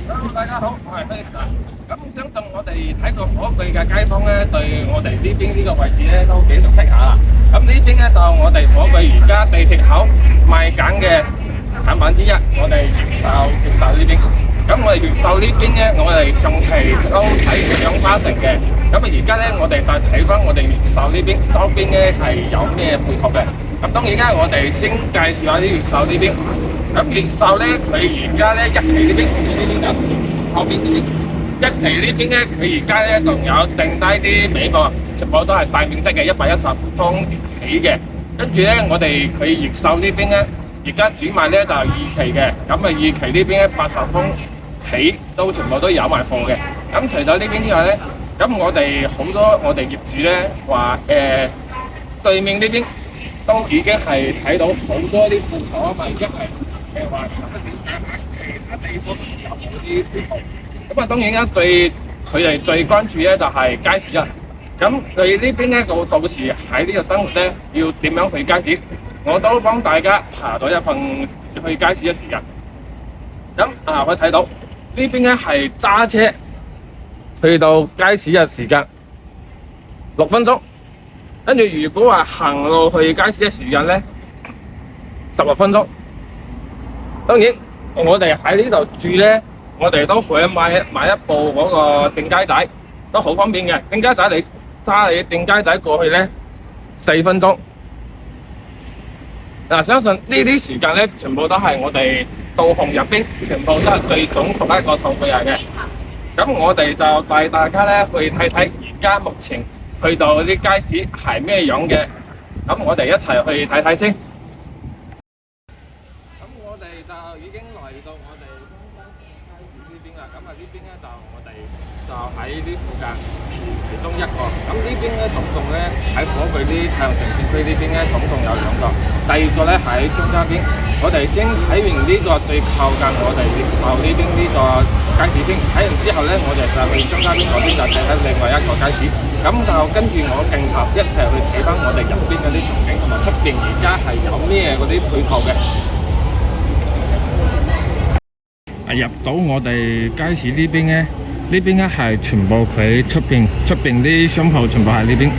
Hello，大家好，我係 Felix。咁相信我哋睇過火炬嘅街坊咧，對我哋呢邊呢個位置咧都幾熟悉下啦。咁呢邊咧就我哋火炬而家地鐵口賣緊嘅產品之一，我哋越秀呢邊。咁我哋越秀呢邊咧，我哋上期都睇上花城嘅。咁啊而家咧，我哋就睇翻我哋越秀呢邊周邊咧係有咩配合嘅。咁當然間我哋先介紹下啲越秀呢邊。咁越秀咧，佢而家咧日期呢邊後邊呢邊一期呢邊咧，佢而家咧仲有剩低啲尾貨，全部都係大面積嘅110方起嘅。跟住咧，我哋佢越秀呢邊咧，而家轉賣咧就係二期嘅。咁啊二期呢邊咧80方起都全部都有埋貨嘅。咁除咗呢邊之外咧，咁我哋好多我哋業主咧話對面呢邊都已經係睇到好多啲鋪頭啊嘛，已經係話其他地方有冇啲配套。咁啊，當然啦，佢哋最關注咧就係街市啦。咁佢呢邊咧，到時喺呢個生活咧，要點樣去街市？我都幫大家查到一份去街市嘅時間。咁啊，可以睇到呢邊咧係揸車去到街市嘅時間6分鐘，跟住如果話行路去街市嘅時間咧16分鐘。當然，我哋喺呢度住咧。我哋都可以買一部嗰個電街仔，都好方便嘅。電街仔你揸你電街仔過去咧4分鐘。相信呢啲時間咧，全部都係我哋導航入邊，全部都係最準確一個數據嚟嘅。咁我哋就帶大家咧去睇睇而家目前去到啲街市係咩樣嘅。咁我哋一齊去睇睇先。咁我哋就已經來到我哋呢邊啦，咁啊呢邊咧就我哋就喺呢附近其中一個，咁呢邊咧總共咧喺火炬啲太陽城片區呢邊咧總共有2個，第二個咧喺中間邊，我哋先睇完呢個最靠近我哋越秀呢邊呢個街市先，睇完之後咧我哋就去中間邊嗰邊就睇睇另外一個街市，咁就跟住我鏡頭一齊去睇翻我哋入邊嗰啲場景同埋出邊而家係有咩嗰啲配套嘅。入到我哋街市呢邊咧，呢邊咧係全部佢出邊啲商鋪全部係呢邊，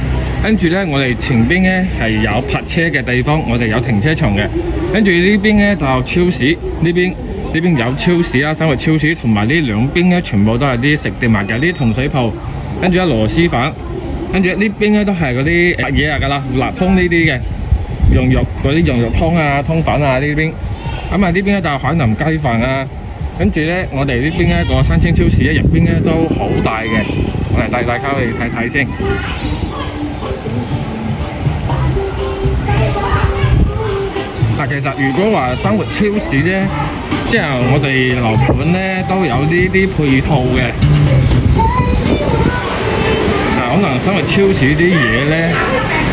跟住咧我哋前邊咧係有泊車嘅地方，我哋有停車場嘅，跟住呢邊咧就超市，呢邊有超市啦，生活超市，同埋呢兩邊咧全部都係啲食店賣嘅，啲糖水鋪，跟住螺螄粉，跟住呢邊咧都係嗰啲嘢嚟㗎啦，辣湯呢啲嘅，羊肉嗰啲羊肉湯啊、湯粉啊呢邊，咁啊呢邊咧就係海南雞飯啊。跟住咧，我哋呢邊咧個新青超市咧入邊咧都好大嘅，我哋帶大家去睇睇先。其實如果話生活超市咧，即係我哋樓盤咧都有呢啲配套嘅。可能生活超市啲嘢咧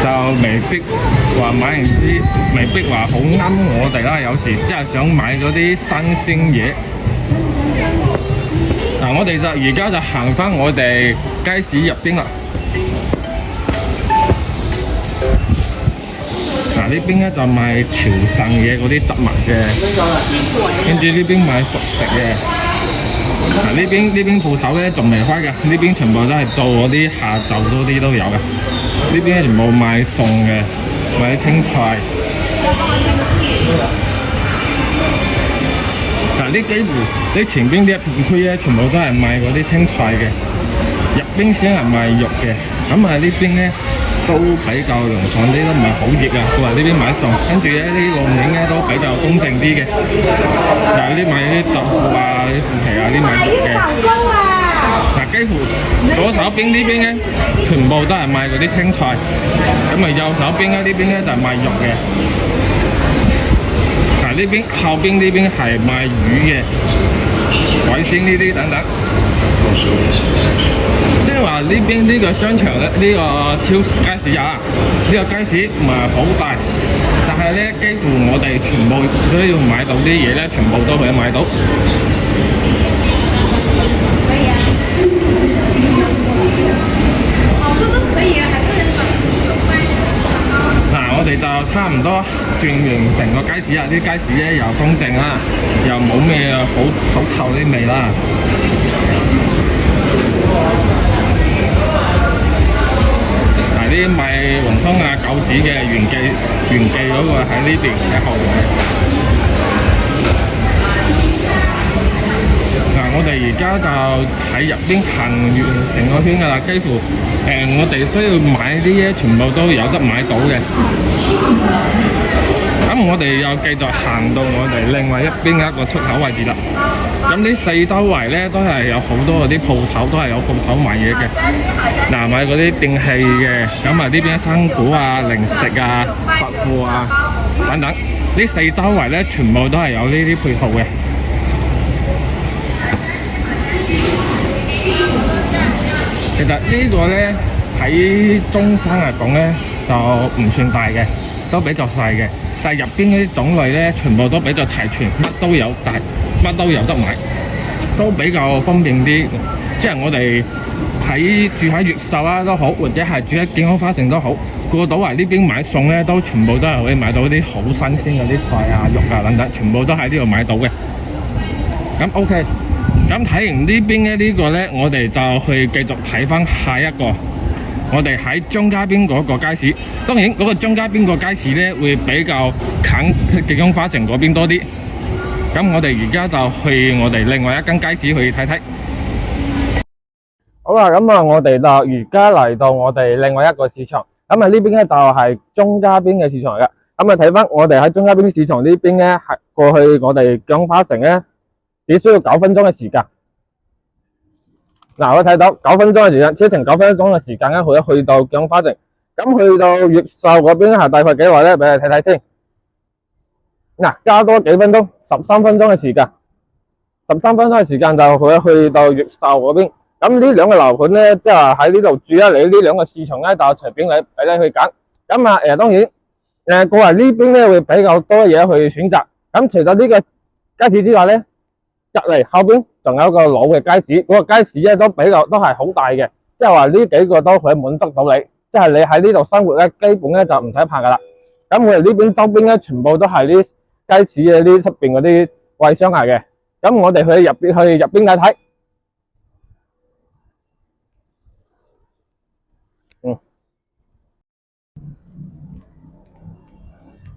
就未必話買完啲，未必話好啱我哋啦。有時即係想買嗰啲新鮮嘢。我哋就而家就行翻我哋街市入邊啦。呢邊咧就賣潮汕嘢嗰啲雜物嘅，跟住呢邊買熟食嘅。呢邊鋪頭咧仲未開嘅，呢邊全部都係做嗰啲下晝嗰啲都有嘅。呢邊全部賣餸嘅，賣啲青菜。呢幾乎你前邊啲片區咧，全部都係賣嗰啲青菜嘅，入邊先係賣肉嘅。咁啊呢邊咧都比較涼爽啲，都唔係好熱啊。佢話呢邊買餸，跟住咧啲路面咧都比較公正啲嘅，有啲買啲豆腐啊、啲腐皮啊、啲買肉嘅。幾乎左手邊呢邊咧，全部都係賣嗰啲青菜，咁啊右手邊咧呢邊咧就係賣肉嘅。呢邊後邊呢邊係賣魚嘅，海鮮呢啲等等。即係話呢邊呢個商場咧，呢個超街市啊，呢個街市唔係好大，但係咧幾乎我哋全部都要買到啲嘢咧，全部都可以買到。我哋就差唔多轉完成個街市啊！啲街市咧又乾淨啦，又冇咩好臭啲味啦。嗱，啲賣黃湯啊、餃子嘅袁記嗰個喺呢邊喺後面。我哋而家就喺入邊行完成個圈㗎啦，幾乎我哋需要買啲嘢全部都有得買到嘅。咁我哋又繼續行到我哋另外一邊一個出口位置啦。咁呢四周圍咧都係有好多嗰啲鋪頭，都係有鋪頭賣嘢嘅。嗱，買嗰啲電器嘅，咁啊呢邊生果啊、零食啊、百貨啊等等，呢四周圍咧全部都係有呢啲配套嘅。其實呢個咧喺中山嚟講咧就唔算大嘅，都比較細嘅。但係入邊嗰啲種類咧全部都比較齊全，乜都有晒，乜都有得買，都比較方便啲。即係我哋住喺越秀啊都好，或者係住喺健康花城都好，過到嚟呢邊買餸咧都全部都係可以買到啲好新鮮嗰啲菜啊、肉啊等等，全部都喺呢度買到嘅。咁 OK。咁睇完呢邊嘅呢個呢，我哋就去繼續睇翻下一個。我哋喺張家邊嗰個街市，當然嗰個張家邊個街市呢會比較近健康花城嗰邊多啲。咁我哋而家就去我哋另外一間街市去睇睇。好啦，咁啊，我哋就而家嚟到我哋另外一個市場。咁啊，呢邊呢就係張家邊嘅市場嚟嘅。咁啊，睇翻我哋喺張家邊市場呢邊呢，係過去我哋健康花城呢，只需要9分鐘嘅時間。嗱，我睇到9分鐘嘅時間，車程9分鐘嘅時間咧，去到健康花城。咁去到越秀嗰邊係大概幾耐咧？俾你睇睇先。嗱，加多幾分鐘，13分鐘嘅時間，13分鐘嘅時間就去到越秀嗰邊。咁呢兩個樓盤咧，即係喺呢度住啊，你呢兩個市場咧就隨便俾你去揀。咁啊，當然過嚟呢邊咧會比較多嘢去選擇。咁除咗呢個街市之外咧，隔離後邊仲有一個老嘅街市，嗰個街市咧都係好大嘅，即係話呢幾個都可以滿足到你，即係你喺呢度生活咧，基本咧就唔使怕噶啦。咁我哋呢邊周邊咧全部都係呢街市嘅呢出邊嗰啲櫃商嚟嘅。咁我哋去入邊睇睇。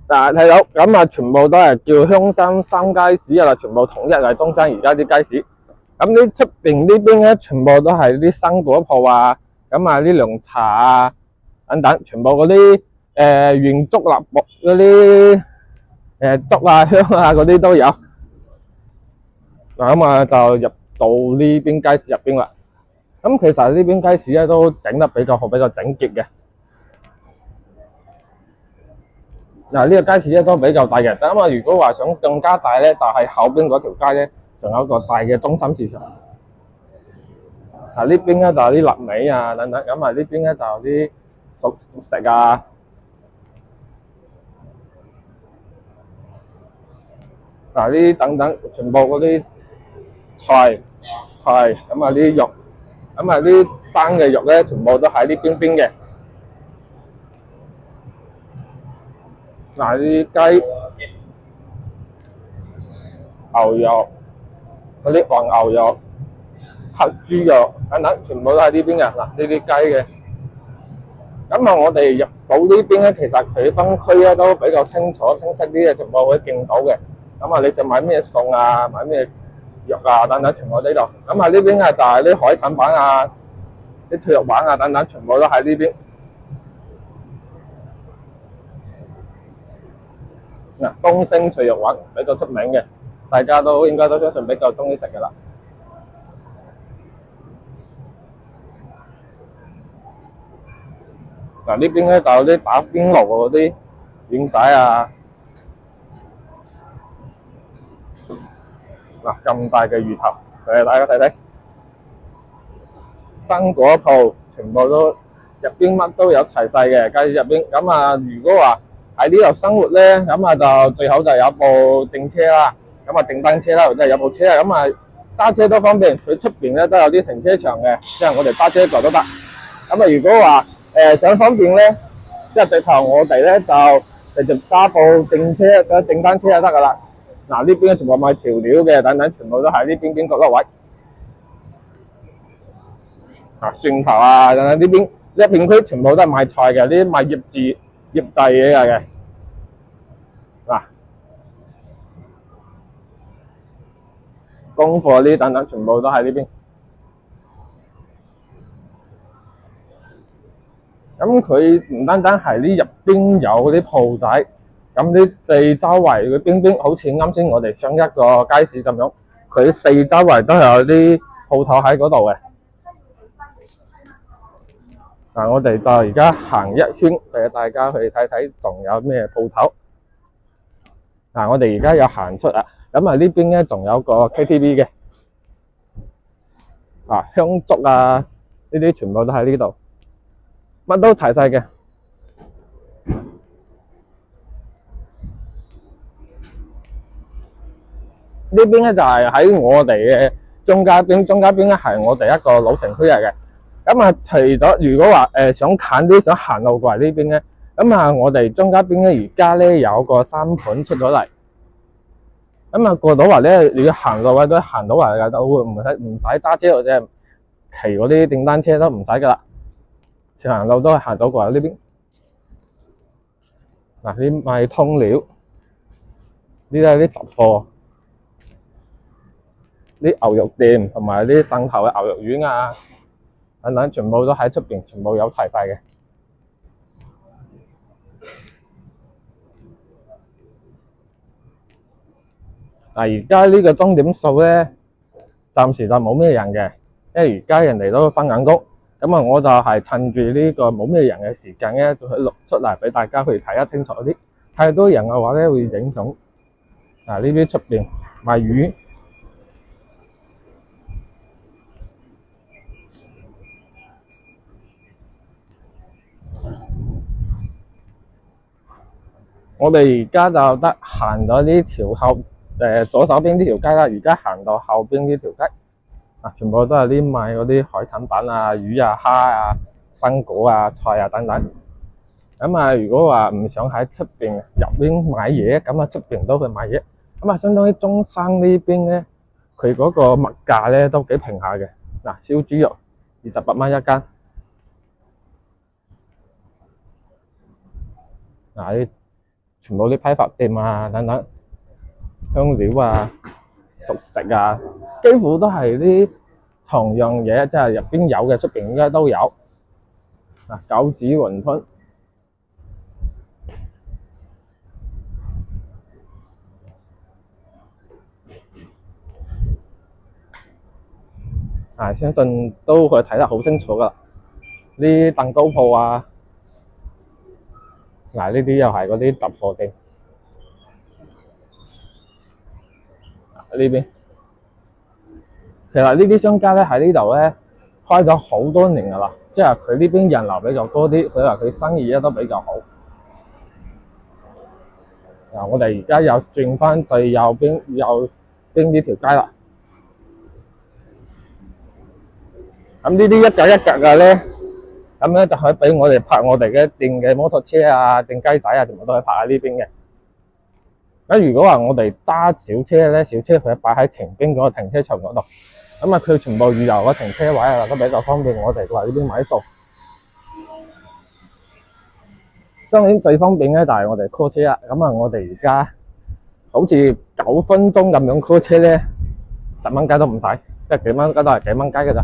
嗱，睇到咁啊，全部都係叫香山三街市啊，全部統一係中山而家啲街市。咁呢出邊呢邊咧，全部都係啲生果鋪啊，咁啊啲涼茶啊等等，全部嗰啲原竹立木嗰啲竹啊香啊嗰啲都有。嗱，咁啊就入到呢邊街市入邊啦。咁其實呢邊街市咧都整得比較好，比較整潔嘅。嗱，呢個街市咧都比較大嘅，咁啊如果話想更加大咧，就係後邊嗰條街咧，仲有一個大嘅中心市場。嗱，呢邊咧就有啲臘味啊等等，咁啊呢邊咧就有啲熟食啊。嗱，呢啲等等，全部嗰啲菜，咁啊啲肉，咁啊啲生嘅肉咧，全部都喺呢邊嘅。嗱，啲雞、牛肉、嗰啲黃牛肉、黑豬肉等等，全部都喺呢邊嘅。嗱，呢啲雞嘅。咁啊，我哋入到呢邊咧，其實佢分區咧都比較清楚、清晰啲嘅，全部會見到嘅。咁啊，你就買咩餸啊，買咩肉啊等等，全部呢度。咁啊，呢邊啊就係啲海產板啊、啲脆肉板啊等等，全部都喺呢邊。嗱，東星脆肉丸比較出名嘅，大家都應該都相信比較中意食嘅啦。嗱，呢邊咧就有啲打邊爐嗰啲丸仔啊。嗱，咁大嘅魚頭，俾大家睇睇。生果鋪全部都入邊乜都有齊晒嘅，街市入邊。咁啊，如果話喺呢度生活咧，咁啊就最好就有部電車啦，咁啊電單車啦，或者有部車啊，咁啊揸車都方便。佢出邊咧都有啲停車場嘅，即係我哋揸車過都得。咁啊，如果話想方便咧，即係直頭我哋咧就直接加部正車正單車就得噶啦。嗱，呢邊全部賣調料嘅等等，全部都喺呢邊角落位。蒜頭啊等等，呢邊一片區全部都係賣菜嘅，呢啲賣醃製嘢嚟嘅。嗱，供貨呢等等，全部都喺呢邊。咁佢唔單單係呢入邊有嗰啲鋪仔，咁啲四周圍嘅邊好似啱先我哋上一個街市咁樣，佢四周圍都係有啲鋪頭喺嗰度嘅。嗱，我哋就而家行一圈俾大家去睇睇，仲有咩鋪頭。嗱，我哋而家有行出啊，咁啊呢邊咧仲有個 KTV 嘅，香燭啊呢啲全部都喺呢度。乜都齊晒嘅。呢邊咧就係喺我哋嘅中間邊咧係我哋一個老城區嚟嘅。咁啊，除咗如果話想近啲，想行路過嚟呢邊咧，咁啊我哋中間邊咧而家咧有個新盤出咗嚟。咁啊過到嚟咧，如果行路嘅都行到嚟嘅，都會唔使揸車或者騎嗰啲電單車都唔使噶啦。行路都係行到過嚟呢邊。嗱，啲賣通料，呢啲係啲雜貨，啲牛肉店同埋啲汕頭嘅牛肉丸啊等等，全部都喺出邊，全部有齊晒嘅。嗱，而家呢個鐘點數咧，暫時就冇咩人嘅，因為而家人哋都返緊工。咁啊，我就係趁住呢個冇咩人嘅時間咧，就去錄出嚟俾大家去睇得清楚啲。太多人嘅話咧，會影響。嗱，呢邊出邊賣魚，我哋而家就得行咗呢條左手邊呢條街啦，而家行到後邊呢條街。全部都係啲賣嗰啲海產品啊、魚啊、蝦啊、生果啊、菜啊等等。咁啊，如果話唔想喺出邊入邊買嘢，咁啊出邊都去買嘢。咁啊，相當於中山呢邊咧，佢嗰個物價咧都幾平下嘅。嗱，燒豬肉28蚊一斤。嗱，全部啲批發店啊等等，香料啊、熟食啊，幾乎都係啲同樣嘢，即係入邊有嘅，出邊應該都有。餃子、雲吞。相信都可以睇得好清楚噶啦。啲蛋糕鋪啊，呢啲又係嗰啲雜貨店。呢邊其實呢啲商家咧喺呢度咧開咗好多年噶啦，即係佢呢邊人流比較多啲，所以話佢生意咧都比較好。我哋而家又轉翻最右邊呢條街啦。咁呢啲一格一格嘅咧，咁咧就可以俾我哋泊我哋嘅電嘅摩托車啊、電雞仔啊，全部都可以泊喺呢邊嘅。咁如果話我哋揸小車咧，小車佢擺喺前邊嗰個停車場嗰度，咁啊佢全部預留嘅停車位啊，都比較方便我哋過嚟呢邊買數。當然最方便咧就係我哋 call 車啦。咁啊，我哋而家好似9分鐘咁樣 call 車咧，10蚊雞都唔使，即係幾蚊雞都係幾蚊雞嘅咋。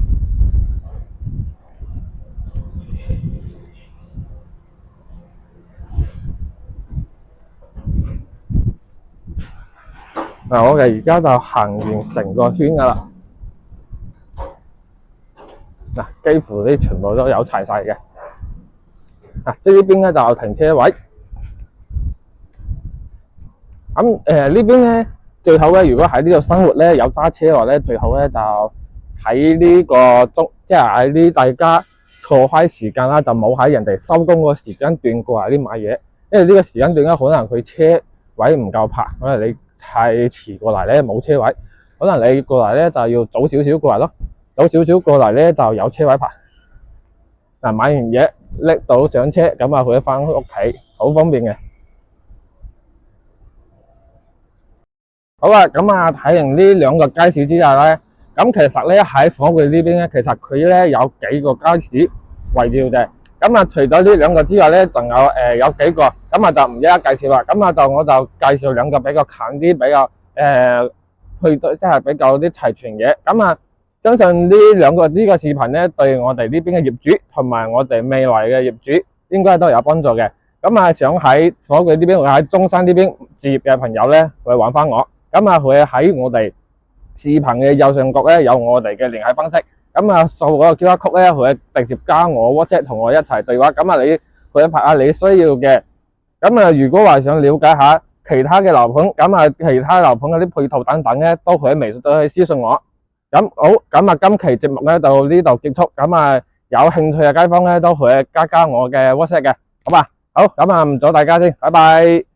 我哋而家就行完成個圈噶啦。幾乎啲全部都有齊晒嘅。呢邊咧就有停車位。咁呢邊咧最好咧，如果喺呢度生活咧有揸車嘅話咧，最好咧就喺呢個即係喺呢大家錯開時間啦，就冇喺人哋收工個時間段過嚟呢買嘢，因為呢個時間段咧可能佢車位唔夠泊，可能你太遲過嚟咧冇車位，可能你過嚟咧就要早少少過嚟咯，早少少過嚟咧就有車位泊。買完嘢拎到上車，咁啊佢翻屋企好方便嘅。好啊，咁啊睇完呢兩個街市之後咧，咁其實咧喺火炬呢邊咧，其實佢咧有幾個街市圍繞嘅。咁啊，除咗呢兩個之外咧，仲有有幾個，咁啊就唔一一介紹啦。咁啊我就介紹兩個比較近啲，比較去到即係比較啲齊全嘅。咁啊，相信呢個視頻咧，對我哋呢邊嘅業主同埋我哋未來嘅業主應該都有幫助嘅。咁啊，想喺火炬呢邊或者喺中山呢邊置業嘅朋友咧，會揾翻我。咁啊，佢喺我哋視頻嘅右上角咧有我哋嘅聯繫方式。咁啊，掃嗰個 QR code咧，佢直接加我 WhatsApp 同我一齊對話。咁啊，你佢拍下你需要嘅。咁啊，如果話想了解下其他嘅樓盤，咁啊，其他樓盤嗰啲配套等等咧，都可以微信都可以私信我。咁好，咁啊，今期節目咧到呢度結束。咁啊，有興趣嘅街坊咧都可以加我嘅 WhatsApp 嘅，好嘛？好，咁啊，唔阻大家先，拜拜。